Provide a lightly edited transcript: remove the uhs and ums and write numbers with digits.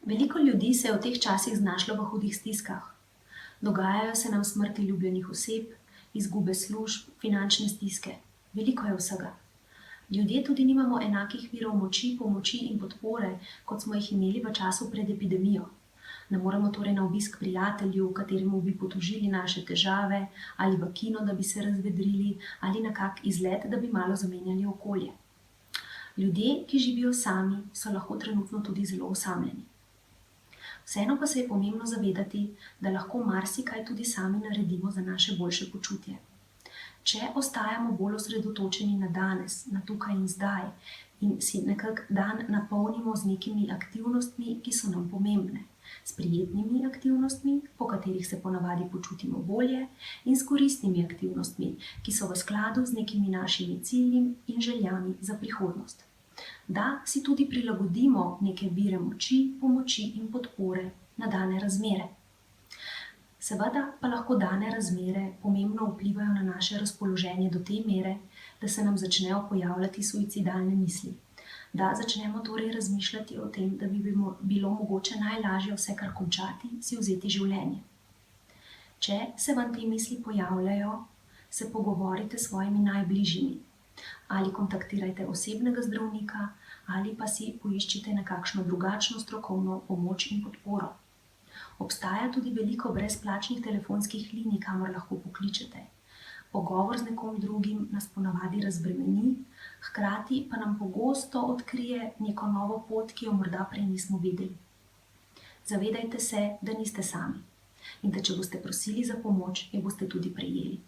Veliko ljudi se je v teh časih znašlo v hudih stiskah. Dogajajo se nam smrti ljubljenih oseb, izgube služb, finančne stiske. Veliko je vsega. Ljudje tudi nimamo enakih virov moči, pomoči in podpore, kot smo jih imeli v času pred epidemijo. Ne moremo torej na obisk prijatelju, kateremu bi potožili naše težave, ali v kino, da bi se razvedrili, ali na kak izlet, da bi malo zamenjali okolje. Ljudje, ki živijo sami, so lahko trenutno tudi zelo osamljeni. Vseeno pa se je pomembno zavedati, da lahko marsikaj tudi sami naredimo za naše boljše počutje. Če ostajamo bolj osredotočeni na danes, na tukaj in zdaj in si nekak dan napolnimo z nekimi aktivnostmi, ki so nam pomembne, s prijetnimi aktivnostmi, po katerih se ponavadi počutimo bolje, in s koristnimi aktivnostmi, ki so v skladu z nekimi našimi cilji in željami za prihodnost. Da si tudi prilagodimo neke vire moči, pomoči in podpore na dane razmere. Seveda pa lahko dane razmere pomembno vplivajo na naše razpoloženje do te mere, da se nam začnejo pojavljati suicidalne misli. Da začnemo torej razmišljati o tem, da bi bilo mogoče najlažje vse kar končati, si vzeti življenje. Če se vam te misli pojavljajo, se pogovorite s svojimi najbližjimi. Ali kontaktirajte osebnega zdravnika, ali pa si poiščite nekakšno drugačno strokovno pomoč in podporo. Obstaja tudi veliko brezplačnih telefonskih linij, kamor lahko pokličete. Pogovor z nekom drugim nas ponavadi razbremeni, hkrati pa nam pogosto odkrije neko novo pot, ki jo morda prej nismo videli. Zavedajte se, da niste sami in da če boste prosili za pomoč, jo boste tudi prejeli.